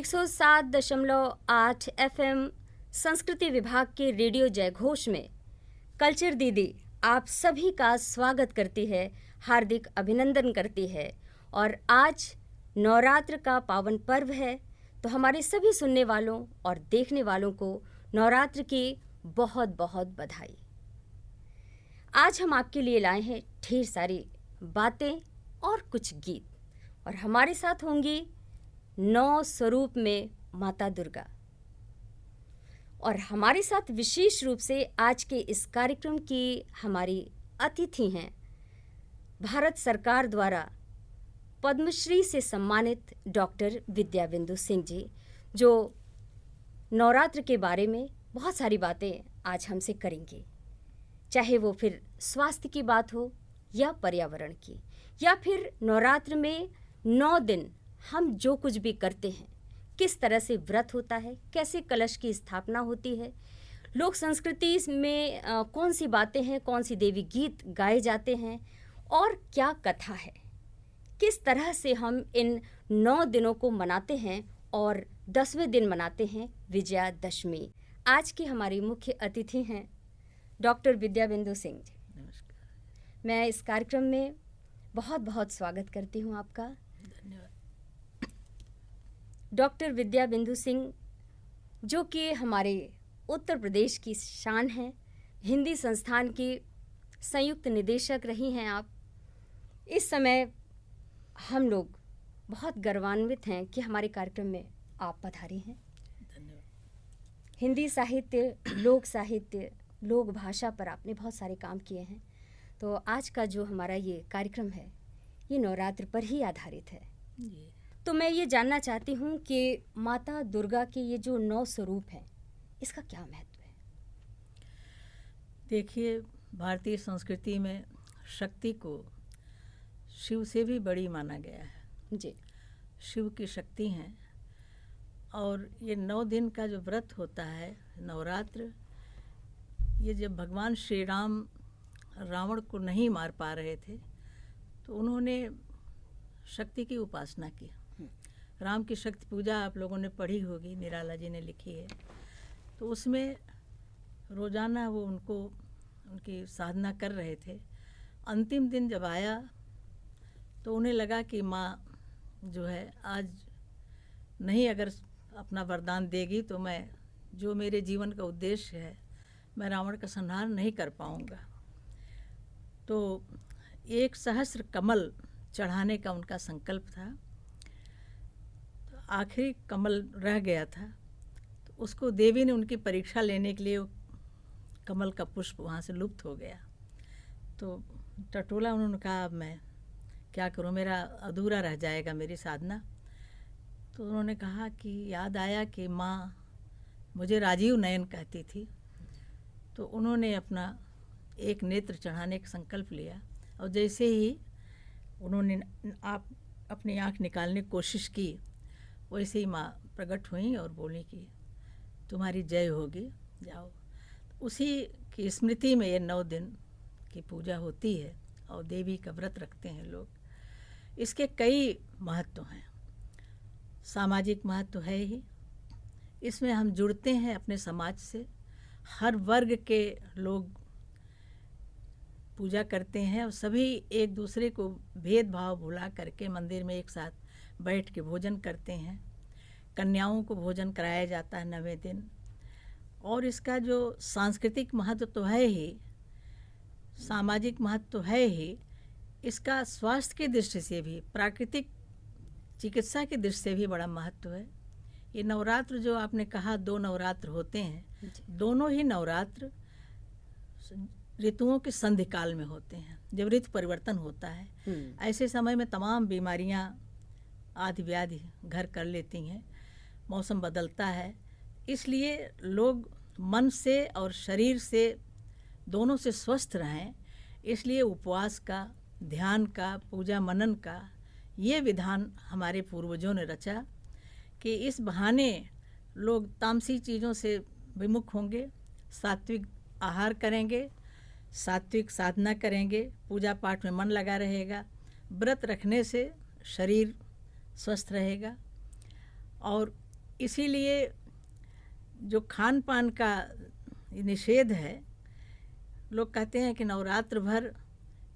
107.8 FM संस्कृति विभाग के रेडियो जयघोष में कल्चर दीदी आप सभी का स्वागत करती है, हार्दिक अभिनंदन करती है। और आज नवरात्र का पावन पर्व है, तो हमारे सभी सुनने वालों और देखने वालों को नवरात्र की बहुत बहुत बधाई। आज हम आपके लिए लाए हैं ढेर सारी बातें और कुछ गीत, और हमारे साथ होंगी 9 स्वरूप में माता दुर्गा। और हमारे साथ विशेष रूप से आज के इस कार्यक्रम की हमारी अतिथि हैं भारत सरकार द्वारा पद्मश्री से सम्मानित डॉक्टर विद्या बिंदु सिंह जी, जो नवरात्र के बारे में बहुत सारी बातें आज हमसे करेंगे, चाहे वो फिर स्वास्थ्य की बात हो या पर्यावरण की, या फिर नवरात्र में 9 दिन हम जो कुछ भी करते हैं, किस तरह से व्रत होता है, कैसे कलश की स्थापना होती है, लोक संस्कृति में कौन सी बातें हैं, कौन सी देवी गीत गाए जाते हैं और क्या कथा है, किस तरह से हम इन 9 दिनों को मनाते हैं और 10वें दिन मनाते हैं विजयादशमी। आज की हमारी मुख्य अतिथि हैं डॉक्टर विद्या बिंदु सिंह जी। नमस्कार। मैं इस कार्यक्रम में बहुत बहुत स्वागत करती हूँ आपका। धन्यवाद। डॉक्टर विद्या बिंदु सिंह, जो कि हमारे उत्तर प्रदेश की शान हैं, हिंदी संस्थान की संयुक्त निदेशक रही हैं आप। इस समय हम लोग बहुत गर्वान्वित हैं कि हमारे कार्यक्रम में आप पधारी हैं। धन्यवाद। हिंदी साहित्य, लोक साहित्य, लोक भाषा पर आपने बहुत सारे काम किए हैं, तो आज का जो हमारा ये कार्यक्रम है ये नवरात्र पर ही आधारित है। जी। तो मैं ये जानना चाहती हूँ कि माता दुर्गा के ये जो 9 स्वरूप हैं, इसका क्या महत्व है? देखिए, भारतीय संस्कृति में शक्ति को शिव से भी बड़ी माना गया है। जी। शिव की शक्ति हैं, और ये 9 दिन का जो व्रत होता है नवरात्र, ये जब भगवान श्री राम रावण को नहीं मार पा रहे थे तो उन्होंने शक्ति की उपासना की। राम की शक्ति पूजा आप लोगों ने पढ़ी होगी, निराला जी ने लिखी है। तो उसमें रोज़ाना वो उनकी साधना कर रहे थे। अंतिम दिन जब आया तो उन्हें लगा कि माँ जो है आज नहीं अगर अपना वरदान देगी तो मैं जो मेरे जीवन का उद्देश्य है, मैं रावण का संहार नहीं कर पाऊँगा। तो 1 सहस्त्र कमल चढ़ाने का उनका संकल्प था। तो आखिरी कमल रह गया था, तो उसको देवी ने उनकी परीक्षा लेने के लिए कमल का पुष्प वहाँ से लुप्त हो गया। तो टटोला उन्होंने कहा, अब मैं क्या करूँ, मेरा अधूरा रह जाएगा मेरी साधना। तो उन्होंने कहा कि याद आया कि माँ मुझे राजीव नयन कहती थी। तो उन्होंने अपना एक नेत्र चढ़ाने का संकल्प लिया, और जैसे ही उन्होंने अपनी आँख निकालने की कोशिश की, वैसे ही माँ प्रकट हुई और बोली कि तुम्हारी जय होगी, जाओ। उसी की स्मृति में ये 9 दिन की पूजा होती है और देवी का व्रत रखते हैं लोग। इसके कई महत्व हैं। सामाजिक महत्व है ही, इसमें हम जुड़ते हैं अपने समाज से, हर वर्ग के लोग पूजा करते हैं और सभी एक दूसरे को भेदभाव भुला करके मंदिर में एक साथ बैठ के भोजन करते हैं। कन्याओं को भोजन कराया जाता है 9वें दिन। और इसका जो सांस्कृतिक महत्व तो है ही, सामाजिक महत्व तो है ही, इसका स्वास्थ्य की दृष्टि से भी, प्राकृतिक चिकित्सा की दृष्टि से भी बड़ा महत्व है। ये नवरात्र जो आपने कहा 2 नवरात्र होते हैं, दोनों ही नवरात्र ऋतुओं के संधि काल में होते हैं, जब ऋतु परिवर्तन होता है। ऐसे समय में तमाम बीमारियां, आदि व्याधि घर कर लेती हैं, मौसम बदलता है। इसलिए लोग मन से और शरीर से दोनों से स्वस्थ रहें, इसलिए उपवास का, ध्यान का, पूजा मनन का ये विधान हमारे पूर्वजों ने रचा कि इस बहाने लोग तामसी चीज़ों से विमुख होंगे, सात्विक आहार करेंगे, सात्विक साधना करेंगे, पूजा पाठ में मन लगा रहेगा। व्रत रखने से शरीर स्वस्थ रहेगा और इसीलिए जो खान पान का निषेध है, लोग कहते हैं कि नवरात्र भर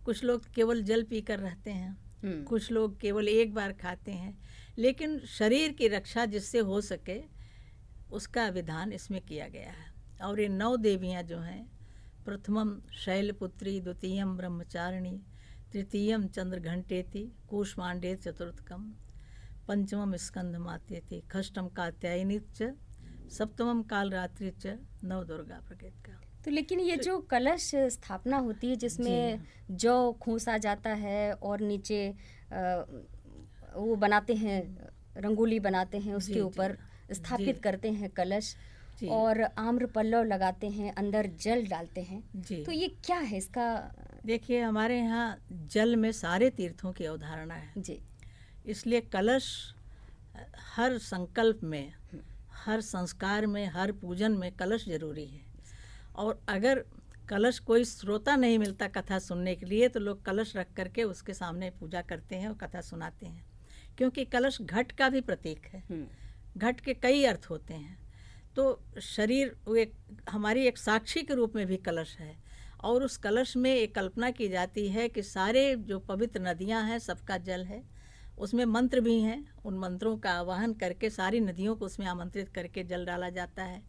कुछ लोग केवल जल पीकर रहते हैं, कुछ लोग केवल एक बार खाते हैं, लेकिन शरीर की रक्षा जिससे हो सके उसका विधान इसमें किया गया है। और ये 9 देवियाँ जो हैं, प्रथमम शैलपुत्री, द्वितीयम ब्रह्मचारिणी, तृतीयम चंद्रघंटेति, कूष्मांडे चतुर्थकम, पंचमम स्कंदमातेति, खष्टम कात्यायनी च, सप्तमम कालरात्रि च, नव दुर्गा प्रकृत का। तो लेकिन ये जो कलश स्थापना होती है जिसमें जौ खोसा जाता है और नीचे वो बनाते हैं, रंगोली बनाते हैं, उसके ऊपर स्थापित करते हैं कलश और आम्र पल्लव लगाते हैं, अंदर जल डालते हैं, तो ये क्या है इसका? देखिए, हमारे यहाँ जल में सारे तीर्थों की अवधारणा है जी, इसलिए कलश हर संकल्प में, हर संस्कार में, हर पूजन में कलश जरूरी है। और अगर कलश कोई श्रोता नहीं मिलता कथा सुनने के लिए तो लोग कलश रख करके उसके सामने पूजा करते हैं और कथा सुनाते हैं, क्योंकि कलश घट का भी प्रतीक है। घट के कई अर्थ होते हैं, तो शरीर एक हमारी एक साक्षी के रूप में भी कलश है, और उस कलश में एक कल्पना की जाती है कि सारे जो पवित्र नदियां हैं सबका जल है, उसमें मंत्र भी हैं, उन मंत्रों का आवाहन करके सारी नदियों को उसमें आमंत्रित करके जल डाला जाता है,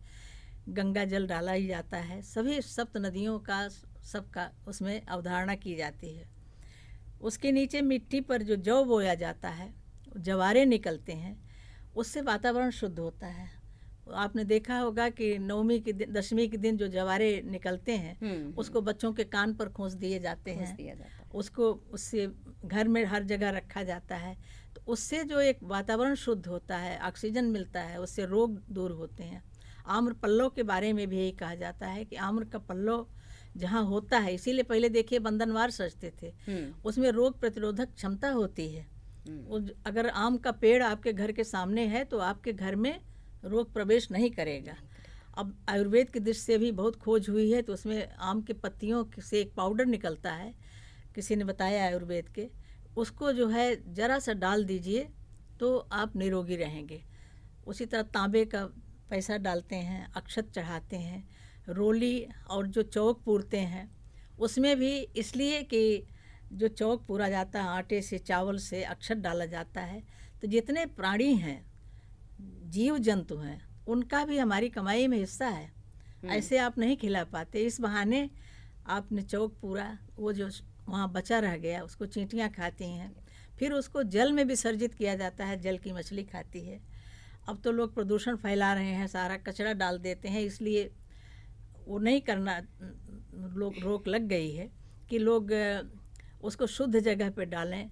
गंगा जल डाला ही जाता है, सभी सप्त नदियों का सबका उसमें अवधारणा की जाती है। उसके नीचे मिट्टी पर जो जौ बोया जाता है, जवारे निकलते हैं, उससे वातावरण शुद्ध होता है। आपने देखा होगा कि नवमी के दिन, दशमी के दिन जो जवारे निकलते हैं उसको बच्चों के कान पर खोस दिए जाते हैं, उसको उससे घर में हर जगह रखा जाता है, तो उससे जो एक वातावरण शुद्ध होता है, ऑक्सीजन मिलता है, उससे रोग दूर होते हैं। आम्र पल्लव के बारे में भी यही कहा जाता है कि आम्र का पल्लव जहाँ होता है, इसीलिए पहले देखिए बंधनवार सजते थे, उसमें रोग प्रतिरोधक क्षमता होती है। अगर आम का पेड़ आपके घर के सामने है तो आपके घर में रोग प्रवेश नहीं करेगा। अब आयुर्वेद की दृष्टि से भी बहुत खोज हुई है, तो उसमें आम की पत्तियों से एक पाउडर निकलता है, किसी ने बताया आयुर्वेद के, उसको जो है ज़रा सा डाल दीजिए तो आप निरोगी रहेंगे। उसी तरह तांबे का पैसा डालते हैं, अक्षत चढ़ाते हैं, रोली और जो चौक पूरते हैं उसमें भी इसलिए कि जो चौक पूरा जाता है आटे से, चावल से, अक्षत डाला जाता है, तो जितने प्राणी हैं, जीव जंतु हैं, उनका भी हमारी कमाई में हिस्सा है। ऐसे आप नहीं खिला पाते, इस बहाने आपने चौक पूरा, वो जो वहाँ बचा रह गया उसको चींटियाँ खाती हैं, फिर उसको जल में विसर्जित किया जाता है, जल की मछली खाती है। अब तो लोग प्रदूषण फैला रहे हैं, सारा कचरा डाल देते हैं, इसलिए वो नहीं करना, लोग रोक लग गई है कि लोग उसको शुद्ध जगह पे डालें।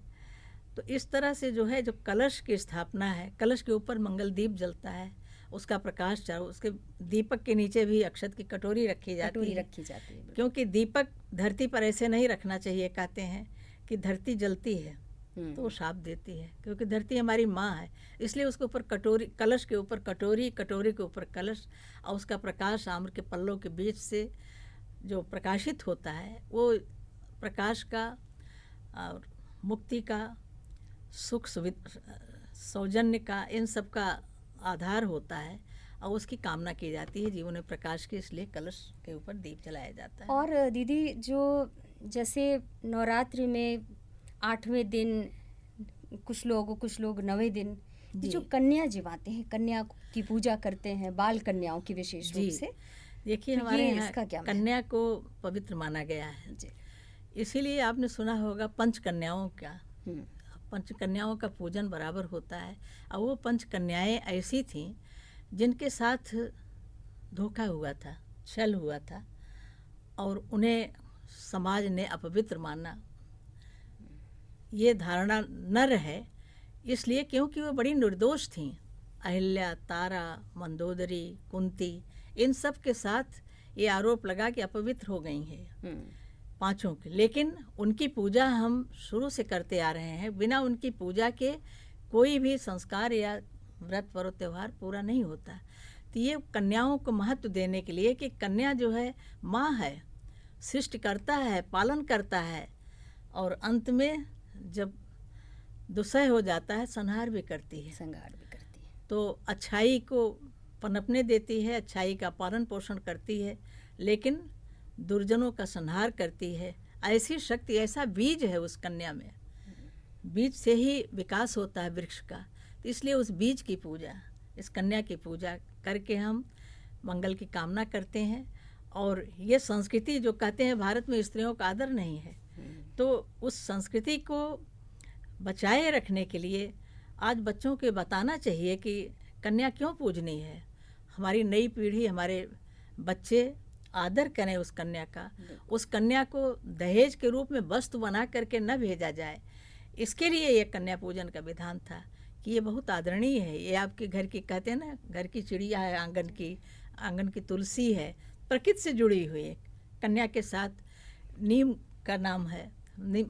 तो इस तरह से जो है, जो कलश की स्थापना है, कलश के ऊपर मंगल दीप जलता है, उसका प्रकाश चारों, उसके दीपक के नीचे भी अक्षत की कटोरी रखी जाती है, क्योंकि दीपक धरती पर ऐसे नहीं रखना चाहिए। कहते हैं कि धरती जलती है तो वो शाप देती है, क्योंकि धरती हमारी माँ है, इसलिए उसके ऊपर कटोरी, कलश के ऊपर कटोरी, कटोरी के ऊपर कलश, और उसका प्रकाश आम्र के पल्लों के बीच से जो प्रकाशित होता है, वो प्रकाश का और मुक्ति का, सुख सौजन्य का, इन सब का आधार होता है, और उसकी कामना की जाती है जीवन में प्रकाश की, इसलिए कलश के ऊपर दीप जलाया जाता है। और दीदी, जो जैसे नवरात्रि में 8वें दिन कुछ लोग 9वें दिन जो कन्या जिवाते हैं, कन्या की पूजा करते हैं, बाल कन्याओं की विशेष रूप से। देखिए, तो हमारे यहाँ कन्या को पवित्र माना गया है जी, इसीलिए आपने सुना होगा पंचकन्याओं का, पंचकन्याओं का पूजन बराबर होता है। और वो पंचकन्याएं ऐसी थीं जिनके साथ धोखा हुआ था, छल हुआ था, और उन्हें समाज ने अपवित्र माना, ये धारणा न रहे, इसलिए क्योंकि वो बड़ी निर्दोष थीं। अहिल्या, तारा, मंदोदरी, कुंती, इन सब के साथ ये आरोप लगा कि अपवित्र हो गई हैं पांचों के। लेकिन उनकी पूजा हम शुरू से करते आ रहे हैं, बिना उनकी पूजा के कोई भी संस्कार या व्रत पर्व त्यौहार पूरा नहीं होता। तो ये कन्याओं को महत्व देने के लिए कि कन्या जो है माँ है, सृष्टि करता है, पालन करता है, और अंत में जब दुसह हो जाता है संहार भी करती है। तो अच्छाई को पनपने देती है, अच्छाई का पालन पोषण करती है, लेकिन दुर्जनों का संहार करती है। ऐसी शक्ति, ऐसा बीज है उस कन्या में। बीज से ही विकास होता है वृक्ष का। तो इसलिए उस बीज की पूजा, इस कन्या की पूजा करके हम मंगल की कामना करते हैं। और ये संस्कृति जो कहते हैं भारत में स्त्रियों का आदर नहीं है, तो उस संस्कृति को बचाए रखने के लिए आज बच्चों को बताना चाहिए कि कन्या क्यों पूजनी है। हमारी नई पीढ़ी, हमारे बच्चे आदर करें उस कन्या का। उस कन्या को दहेज के रूप में वस्तु बना करके न भेजा जाए। इसके लिए ये कन्या पूजन का विधान था कि ये बहुत आदरणीय है। ये आपके घर की, कहते हैं ना, घर की चिड़िया है, आंगन की तुलसी है, प्रकृति से जुड़ी हुई है। कन्या के साथ नीम का नाम है,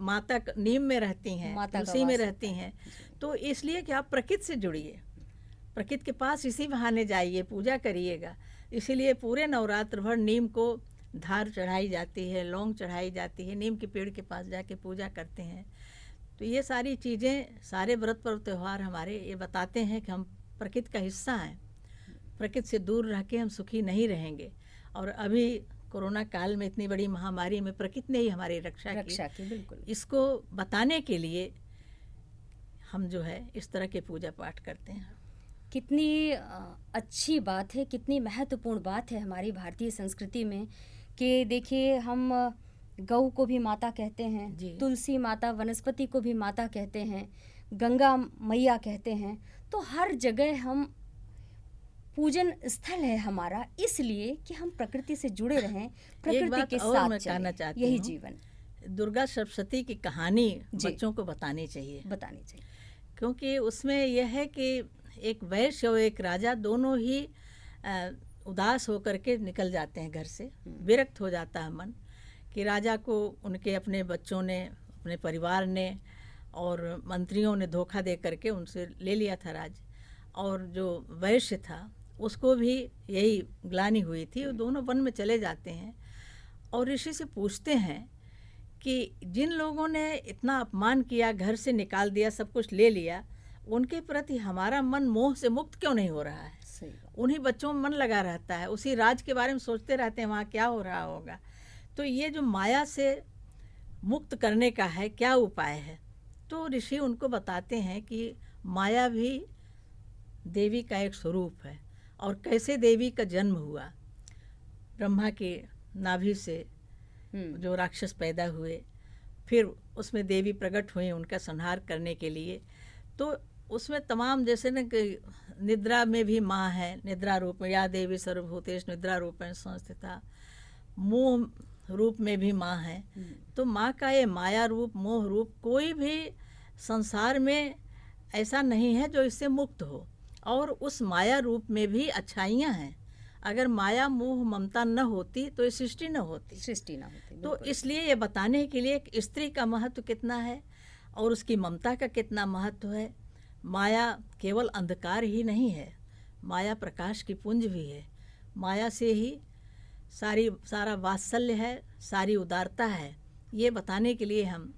माता नीम में रहती हैं, तुलसी में रहती हैं। तो इसलिए कि आप प्रकृति से जुड़िए, प्रकृति के पास इसी बहाने जाइए, पूजा करिएगा। इसीलिए पूरे नवरात्र भर नीम को धार चढ़ाई जाती है, लौंग चढ़ाई जाती है, नीम के पेड़ के पास जाके पूजा करते हैं। तो ये सारी चीज़ें, सारे व्रत पर्व त्यौहार हमारे ये बताते हैं कि हम प्रकृति का हिस्सा हैं। प्रकृति से दूर रह के हम सुखी नहीं रहेंगे। और अभी कोरोना काल में इतनी बड़ी महामारी में प्रकृति ने ही हमारी रक्षा की। बिल्कुल। इसको बताने के लिए हम जो है इस तरह के पूजा पाठ करते हैं। कितनी अच्छी बात है, कितनी महत्वपूर्ण बात है हमारी भारतीय संस्कृति में कि देखिए, हम गऊ को भी माता कहते हैं, तुलसी माता, वनस्पति को भी माता कहते हैं, गंगा मैया कहते हैं। तो हर जगह हम पूजन स्थल है हमारा, इसलिए कि हम प्रकृति से जुड़े रहें, प्रकृति के साथ चलें, यही जीवन। दुर्गा सप्तशती की कहानी बच्चों को बतानी चाहिए, क्योंकि उसमें यह है कि एक वैश्य और एक राजा दोनों ही उदास होकर के निकल जाते हैं घर से। विरक्त हो जाता है मन कि राजा को उनके अपने बच्चों ने, अपने परिवार ने और मंत्रियों ने धोखा दे करके उनसे ले लिया था राज। और जो वैश्य था उसको भी यही ग्लानि हुई थी। वो दोनों वन में चले जाते हैं और ऋषि से पूछते हैं कि जिन लोगों ने इतना अपमान किया, घर से निकाल दिया, सब कुछ ले लिया, उनके प्रति हमारा मन मोह से मुक्त क्यों नहीं हो रहा है। उन्हीं बच्चों में मन लगा रहता है, उसी राज के बारे में सोचते रहते हैं, वहाँ क्या हो रहा होगा। तो ये जो माया से मुक्त करने का है, क्या उपाय है। तो ऋषि उनको बताते हैं कि माया भी देवी का एक स्वरूप है और कैसे देवी का जन्म हुआ। ब्रह्मा के नाभि से जो राक्षस पैदा हुए, फिर उसमें देवी प्रकट हुई उनका संहार करने के लिए। तो उसमें तमाम, जैसे न निद्रा में भी माँ है, निद्रा रूप में, या देवी सर्वभूतेषु निद्रा रूपेण संस्थिता, मोह रूप में भी माँ है। तो माँ का ये माया रूप, मोह रूप, कोई भी संसार में ऐसा नहीं है जो इससे मुक्त हो। और उस माया रूप में भी अच्छाइयाँ हैं। अगर माया मोह ममता न होती तो ये सृष्टि न होती। तो इसलिए ये बताने के लिए कि स्त्री का महत्व कितना है और उसकी ममता का कितना महत्व है। माया केवल अंधकार ही नहीं है, माया प्रकाश की पुंज भी है। माया से ही सारा वात्सल्य है, सारी उदारता है। ये बताने के लिए हम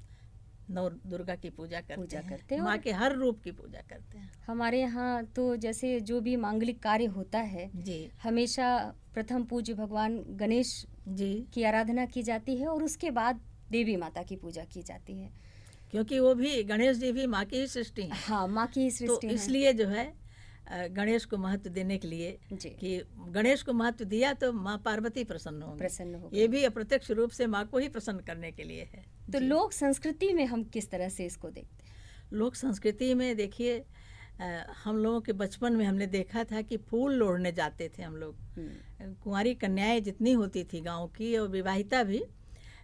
नौ दुर्गा की पूजा करते हैं, माँ के हर रूप की पूजा करते हैं। हमारे यहाँ तो जैसे जो भी मांगलिक कार्य होता है जी, हमेशा प्रथम पूज्य भगवान गणेश जी की आराधना की जाती है और उसके बाद देवी माता की पूजा की जाती है, क्योंकि वो भी, गणेश जी भी माँ की ही सृष्टि है। हाँ, माँ की ही सृष्टि है। तो इसलिए जो है गणेश को महत्व देने के लिए कि गणेश को महत्व दिया तो माँ पार्वती प्रसन्न होंगी। ये भी अप्रत्यक्ष रूप से माँ को ही प्रसन्न करने के लिए है। तो लोक संस्कृति में हम किस तरह से इसको देखते हैं? लोक संस्कृति में देखिए, हम लोगों के बचपन में हमने देखा था कि फूल लोढ़ने जाते थे हम लोग। कुंवारी कन्याएं जितनी होती थी गांव की और विवाहिता भी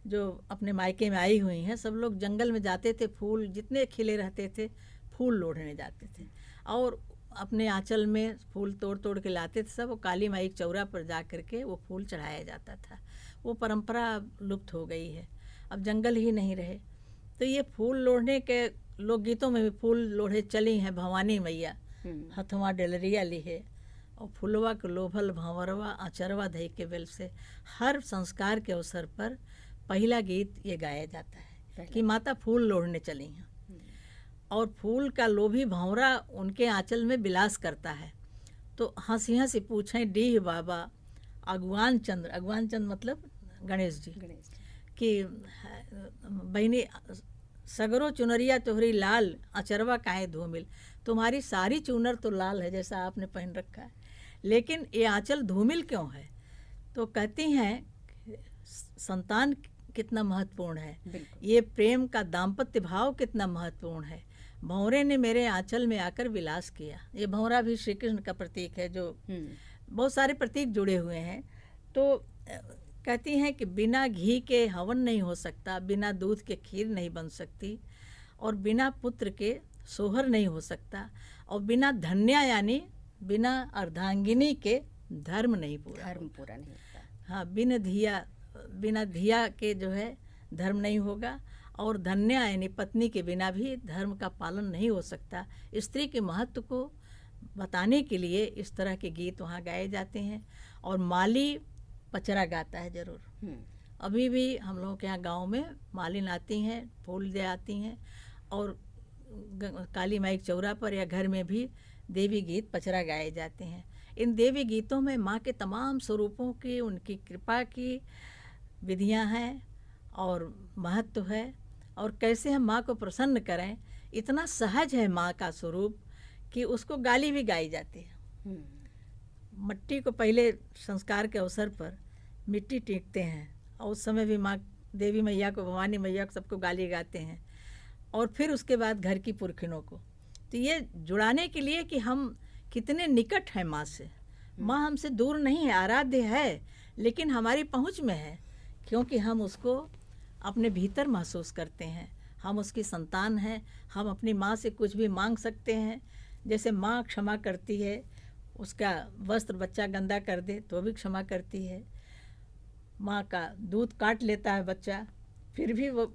जो अपने मायके में आई हुई हैं, सब लोग जंगल में जाते थे। फूल जितने खिले रहते थे फूल लोढ़ने जाते थे और अपने आंचल में फूल तोड़ तोड़ के लाते थे सब। वो काली माई चौरा पर जा कर के वो फूल चढ़ाया जाता था। वो परंपरा लुप्त हो गई है, अब जंगल ही नहीं रहे। तो ये फूल लोढ़ने के लोकगीतों में भी फूल लोढ़े चली हैं भवानी मैया, हथवा डलरिया लिहे और फुलवा के लोभल भंवरवा आचरवा धई के बेल से। हर संस्कार के अवसर पर पहला गीत ये गाया जाता है कि माता फूल लोढ़ने चली हैं। और फूल का लोभी भंवरा उनके आंचल में विलास करता है। तो हंसी हंसी पूछें डीह बाबा अगवान चंद्र मतलब गणेश जी कि बहनी सगरो चुनरिया तोहरी लाल अचरवा काहे धूमिल, तुम्हारी सारी चुनर तो लाल है जैसा आपने पहन रखा है, लेकिन ये आंचल धूमिल क्यों है? तो कहती हैं संतान कितना महत्वपूर्ण है, ये प्रेम का दाम्पत्य भाव कितना महत्वपूर्ण है। भंवरे ने मेरे आंचल में आकर विलास किया। ये भंवरा भी श्री कृष्ण का प्रतीक है, जो बहुत सारे प्रतीक जुड़े हुए हैं। तो कहती हैं कि बिना घी के हवन नहीं हो सकता, बिना दूध के खीर नहीं बन सकती, और बिना पुत्र के सोहर नहीं हो सकता, और बिना धन्या यानी बिना अर्धांगिनी के धर्म पूरा नहीं होता। हाँ, बिना धिया के जो है धर्म नहीं होगा, और धन्या यानी पत्नी के बिना भी धर्म का पालन नहीं हो सकता। स्त्री के महत्व को बताने के लिए इस तरह के गीत वहाँ गाए जाते हैं। और माली पचरा गाता है ज़रूर। अभी भी हम लोगों के यहाँ गांव में मालिन आती हैं, फूल दे आती हैं, और काली माई के चौरा पर या घर में भी देवी गीत पचरा गाए जाते हैं। इन देवी गीतों में माँ के तमाम स्वरूपों की, उनकी कृपा की विधियाँ हैं और महत्व है, और कैसे हम माँ को प्रसन्न करें। इतना सहज है माँ का स्वरूप कि उसको गाली भी गाई जाती है। मट्टी को पहले संस्कार के अवसर पर मिट्टी टीकते हैं, और उस समय भी माँ देवी मैया को, भवानी मैया को, सबको गाली गाते हैं, और फिर उसके बाद घर की पुरखिनों को। तो ये जुड़ाने के लिए कि हम कितने निकट हैं माँ से। माँ हमसे दूर नहीं है, आराध्य है, लेकिन हमारी पहुँच में है, क्योंकि हम उसको अपने भीतर महसूस करते हैं। हम उसकी संतान हैं, हम अपनी माँ से कुछ भी मांग सकते हैं। जैसे माँ क्षमा करती है, उसका वस्त्र बच्चा गंदा कर दे तो भी क्षमा करती है। माँ का दूध काट लेता है बच्चा, फिर भी वो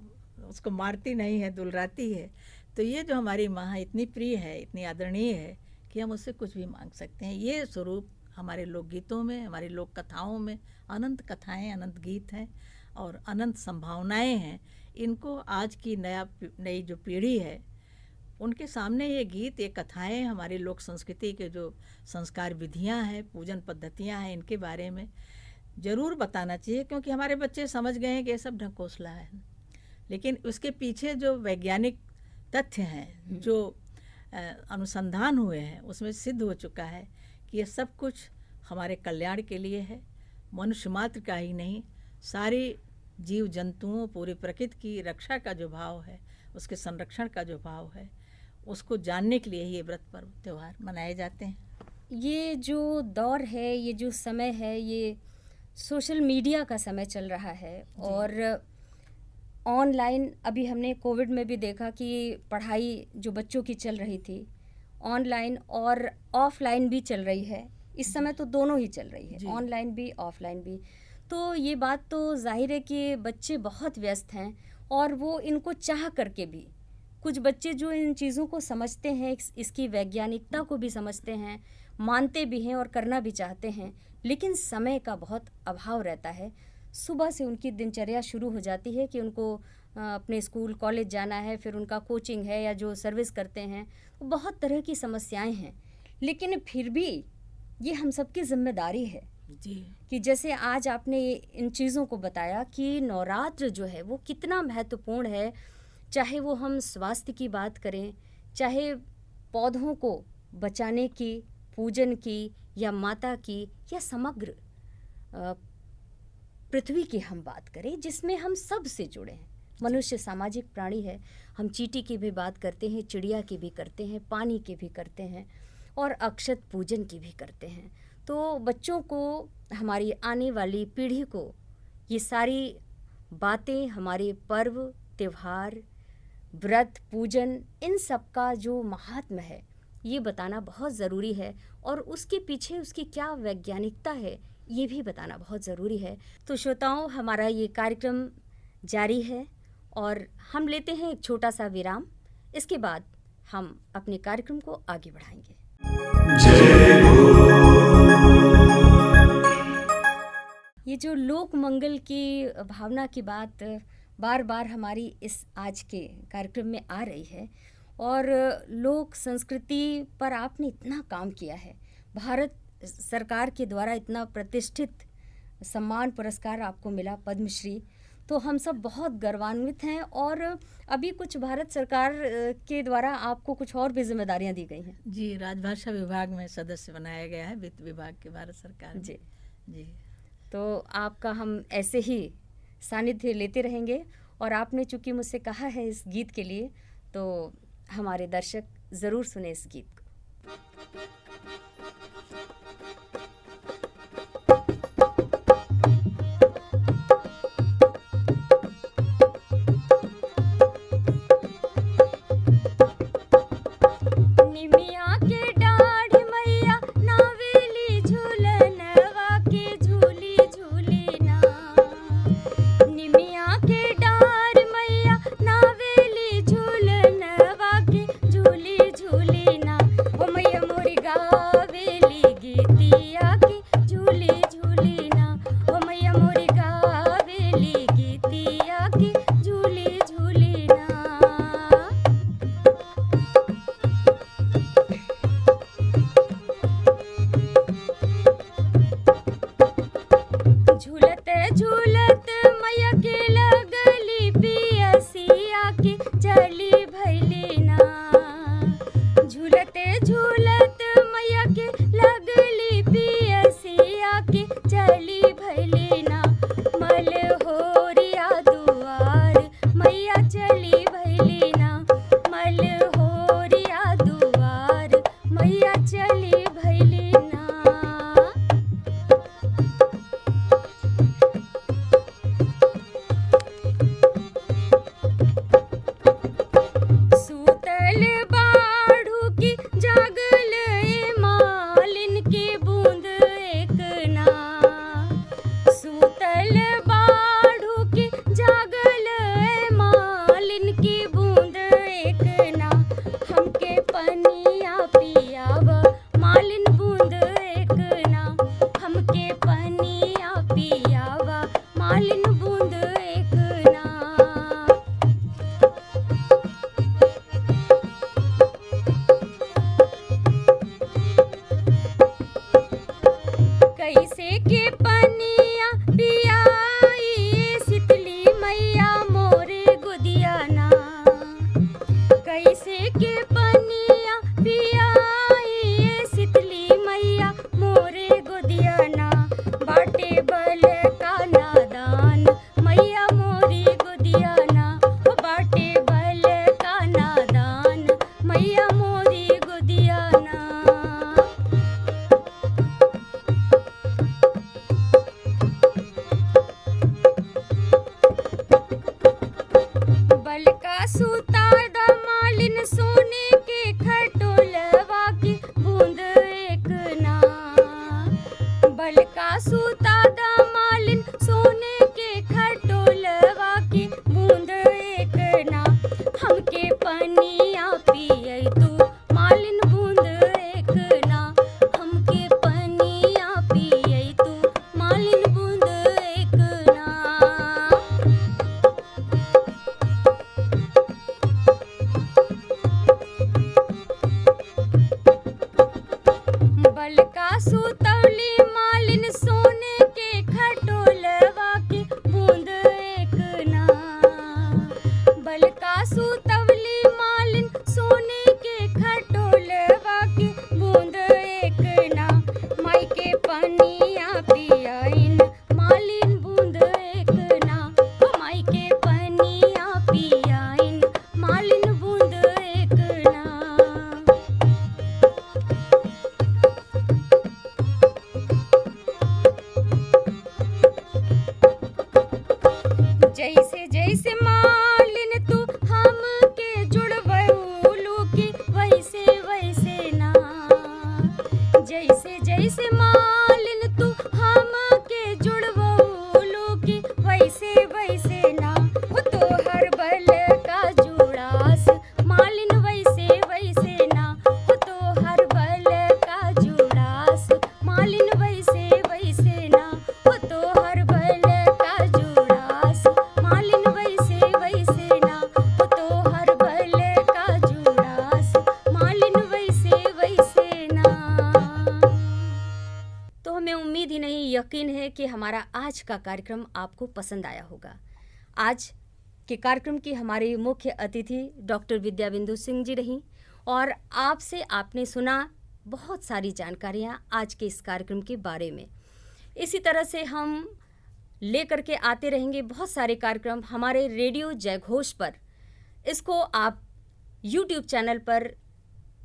उसको मारती नहीं है, दुलराती है। तो ये जो हमारी माँ इतनी प्रिय है, इतनी आदरणीय है कि हम उससे कुछ भी मांग सकते हैं। ये स्वरूप हमारे लोकगीतों में, हमारी लोक कथाओं में अनंत कथाएं, अनंत गीत हैं और अनंत संभावनाएं हैं। इनको आज की नई जो पीढ़ी है उनके सामने ये गीत, ये कथाएं, हमारी लोक संस्कृति के जो संस्कार विधियां हैं, पूजन पद्धतियां हैं, इनके बारे में ज़रूर बताना चाहिए, क्योंकि हमारे बच्चे समझ गए हैं कि ये सब ढकोसला है। लेकिन उसके पीछे जो वैज्ञानिक तथ्य हैं, जो अनुसंधान हुए हैं, उसमें सिद्ध हो चुका है कि ये सब कुछ हमारे कल्याण के लिए है। मनुष्य मात्र का ही नहीं, सारी जीव जंतुओं, पूरी प्रकृति की रक्षा का जो भाव है, उसके संरक्षण का जो भाव है, उसको जानने के लिए ये व्रत पर्व त्यौहार मनाए जाते हैं। ये जो दौर है, ये जो समय है, ये सोशल मीडिया का समय चल रहा है, और ऑनलाइन अभी हमने कोविड में भी देखा कि पढ़ाई जो बच्चों की चल रही थी ऑनलाइन और ऑफलाइन भी चल रही है। इस समय तो दोनों ही चल रही है, ऑनलाइन भी ऑफलाइन भी। तो ये बात तो जाहिर है कि बच्चे बहुत व्यस्त हैं, और वो इनको चाह करके भी, कुछ बच्चे जो इन चीज़ों को समझते हैं, इसकी वैज्ञानिकता को भी समझते हैं, मानते भी हैं और करना भी चाहते हैं, लेकिन समय का बहुत अभाव रहता है। सुबह से उनकी दिनचर्या शुरू हो जाती है कि उनको अपने स्कूल कॉलेज जाना है, फिर उनका कोचिंग है या जो सर्विस करते हैं, बहुत तरह की समस्याएं हैं। लेकिन फिर भी ये हम सबकी जिम्मेदारी है कि जैसे आज आपने इन चीज़ों को बताया कि नवरात्र जो है वो कितना महत्वपूर्ण है। चाहे वो हम स्वास्थ्य की बात करें, चाहे पौधों को बचाने की, पूजन की, या माता की, या समग्र पृथ्वी की हम बात करें, जिसमें हम सब से जुड़े हैं। मनुष्य सामाजिक प्राणी है। हम चींटी की भी बात करते हैं, चिड़िया की भी करते हैं, पानी की भी करते हैं, और अक्षत पूजन की भी करते हैं। तो बच्चों को, हमारी आने वाली पीढ़ी को ये सारी बातें, हमारे पर्व त्योहार, व्रत, पूजन, इन सब का जो महात्म्य है ये बताना बहुत ज़रूरी है, और उसके पीछे उसकी क्या वैज्ञानिकता है ये भी बताना बहुत ज़रूरी है। तो श्रोताओं, हमारा ये कार्यक्रम जारी है और हम लेते हैं एक छोटा सा विराम। इसके बाद हम अपने कार्यक्रम को आगे बढ़ाएंगे। ये जो लोक मंगल की भावना की बात बार बार हमारी इस आज के कार्यक्रम में आ रही है, और लोक संस्कृति पर आपने इतना काम किया है। भारत सरकार के द्वारा इतना प्रतिष्ठित सम्मान पुरस्कार आपको मिला, पद्मश्री, तो हम सब बहुत गर्वान्वित हैं। और अभी कुछ भारत सरकार के द्वारा आपको कुछ और भी जिम्मेदारियां दी गई हैं। जी, राजभाषा विभाग में सदस्य बनाया गया है वित्त विभाग के भारत सरकार में। जी जी, तो आपका हम ऐसे ही सानिध्य लेते रहेंगे। और आपने चूंकि मुझसे कहा है इस गीत के लिए, तो हमारे दर्शक ज़रूर सुने इस गीत को। निमिया के डाढ़ मैया नावेली झूलनवा के झूली झूली ना। निमिया के डाढ़ मैया नावेली झूलनवा के झूली झूली ना। ओ मैया मोरी गावे कि हमारा आज का कार्यक्रम आपको पसंद आया होगा। आज के कार्यक्रम की हमारी मुख्य अतिथि डॉक्टर विद्याबिंदु सिंह जी रहीं और आपसे आपने सुना बहुत सारी जानकारियाँ आज के इस कार्यक्रम के बारे में। इसी तरह से हम लेकर के आते रहेंगे बहुत सारे कार्यक्रम हमारे रेडियो जयघोष पर। इसको आप YouTube चैनल पर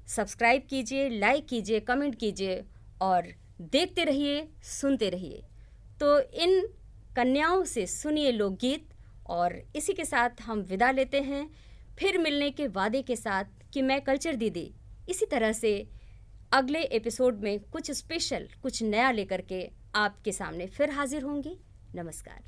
सब्सक्राइब कीजिए, लाइक कीजिए, कमेंट कीजिए और देखते रहिए, सुनते रहिए। तो इन कन्याओं से सुनिए लोकगीत और इसी के साथ हम विदा लेते हैं, फिर मिलने के वादे के साथ कि मैं कल्चर दीदी इसी तरह से अगले एपिसोड में कुछ स्पेशल, कुछ नया लेकर के आपके सामने फिर हाजिर होंगी। नमस्कार।